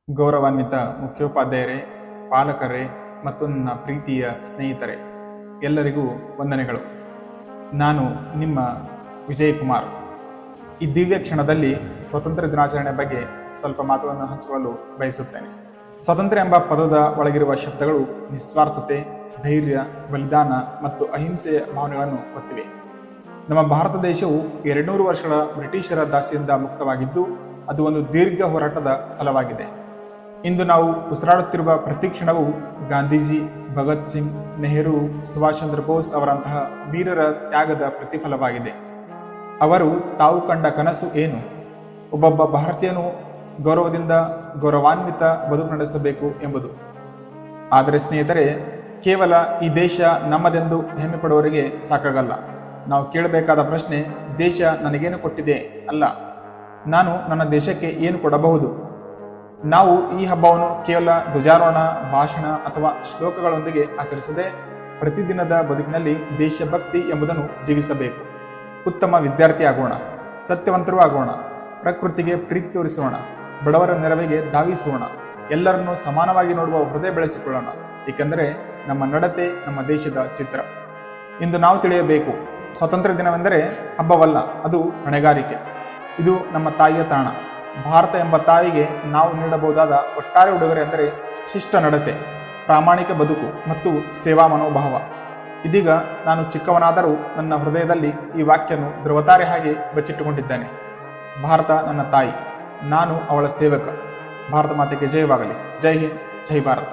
ಗೌರವಾನ್ವಿತ ಮುಖ್ಯೋಪಾಧ್ಯಾಯರೇ, ಪಾಲಕರೇ ಮತ್ತು ನನ್ನ ಪ್ರೀತಿಯ ಸ್ನೇಹಿತರೆ, ಎಲ್ಲರಿಗೂ ವಂದನೆಗಳು. ನಾನು ನಿಮ್ಮ ವಿಜಯಕುಮಾರ್. ಈ ದಿವ್ಯ ಕ್ಷಣದಲ್ಲಿ ಸ್ವಾತಂತ್ರ್ಯ ದಿನಾಚರಣೆ ಬಗ್ಗೆ ಸ್ವಲ್ಪ ಮಾತುಗಳನ್ನು ಹಂಚಿಕೊಳ್ಳಲು ಬಯಸುತ್ತೇನೆ. ಸ್ವಾತಂತ್ರ್ಯ ಎಂಬ ಪದದ ಒಳಗಿರುವ ಶಬ್ದಗಳು ನಿಸ್ವಾರ್ಥತೆ, ಧೈರ್ಯ, ಬಲಿದಾನ ಮತ್ತು ಅಹಿಂಸೆಯ ಭಾವನೆಗಳನ್ನು ಹೊತ್ತಿವೆ. ನಮ್ಮ ಭಾರತ ದೇಶವು 200 ವರ್ಷಗಳ ಬ್ರಿಟಿಷರ ದಾಸಿಯಿಂದ ಮುಕ್ತವಾಗಿದ್ದು, ಅದು ಒಂದು ದೀರ್ಘ ಹೋರಾಟದ ಫಲವಾಗಿದೆ. ಇಂದು ನಾವು ಉಸಿರಾಡುತ್ತಿರುವ ಪ್ರತಿ ಕ್ಷಣವು ಗಾಂಧೀಜಿ, ಭಗತ್ ಸಿಂಗ್, ನೆಹರು, ಸುಭಾಷ್ ಚಂದ್ರ ಬೋಸ್ ಅವರಂತಹ ವೀರರ ತ್ಯಾಗದ ಪ್ರತಿಫಲವಾಗಿದೆ. ಅವರು ತಾವು ಕಂಡ ಕನಸು ಏನು? ಒಬ್ಬೊಬ್ಬ ಭಾರತೀಯನು ಗೌರವದಿಂದ ಗೌರವಾನ್ವಿತ ಬದುಕು ನಡೆಸಬೇಕು ಎಂಬುದು. ಆದರೆ ಸ್ನೇಹಿತರೆ, ಕೇವಲ ಈ ದೇಶ ನಮ್ಮದೆಂದು ಹೆಮ್ಮೆ ಪಡುವವರಿಗೆ ಸಾಕಾಗಲ್ಲ. ನಾವು ಕೇಳಬೇಕಾದ ಪ್ರಶ್ನೆ, ದೇಶ ನನಗೇನು ಕೊಟ್ಟಿದೆ ಅಲ್ಲ, ನಾನು ನನ್ನ ದೇಶಕ್ಕೆ ಏನು ಕೊಡಬಹುದು? ನಾವು ಈ ಹಬ್ಬವನ್ನು ಕೇವಲ ಧ್ವಜಾರೋಹಣ, ಭಾಷಣ ಅಥವಾ ಶ್ಲೋಕಗಳೊಂದಿಗೆ ಆಚರಿಸದೆ ಪ್ರತಿದಿನದ ಬದುಕಿನಲ್ಲಿ ದೇಶಭಕ್ತಿ ಎಂಬುದನ್ನು ಜೀವಿಸಬೇಕು. ಉತ್ತಮ ವಿದ್ಯಾರ್ಥಿ ಆಗೋಣ, ಸತ್ಯವಂತರೂ ಆಗೋಣ, ಪ್ರಕೃತಿಗೆ ಪ್ರೀತಿ ತೋರಿಸೋಣ, ಬಡವರ ನೆರವಿಗೆ ಧಾವಿಸೋಣ, ಎಲ್ಲರನ್ನೂ ಸಮಾನವಾಗಿ ನೋಡುವ ಹೃದಯ ಬೆಳೆಸಿಕೊಳ್ಳೋಣ. ಏಕೆಂದರೆ ನಮ್ಮ ನಡತೆ ನಮ್ಮ ದೇಶದ ಚಿತ್ರ. ಇಂದು ನಾವು ತಿಳಿಯಬೇಕು, ಸ್ವಾತಂತ್ರ್ಯ ದಿನವೆಂದರೆ ಹಬ್ಬವಲ್ಲ, ಅದು ಹೊಣೆಗಾರಿಕೆ. ಇದು ನಮ್ಮ ತಾಯಿಯ ತಾಣ. ಭಾರತ ಎಂಬ ತಾಯಿಗೆ ನಾವು ನೀಡಬಹುದಾದ ಒಟ್ಟಾರೆ ಉಡುಗೊರೆ ಎಂದರೆ ಶಿಷ್ಟ ನಡತೆ, ಪ್ರಾಮಾಣಿಕ ಬದುಕು ಮತ್ತು ಸೇವಾ ಮನೋಭಾವ. ಇದೀಗ ನಾನು ಚಿಕ್ಕವನಾದರೂ ನನ್ನ ಹೃದಯದಲ್ಲಿ ಈ ವಾಕ್ಯವನ್ನು ಧ್ರುವತಾರೆ ಹಾಗೆ ಬಚ್ಚಿಟ್ಟುಕೊಂಡಿದ್ದೇನೆ. ಭಾರತ ನನ್ನ ತಾಯಿ, ನಾನು ಅವಳ ಸೇವಕ. ಭಾರತ ಮಾತೆಗೆ ಜಯವಾಗಲಿ. ಜೈ ಹಿಂದ್, ಜೈ ಭಾರತ.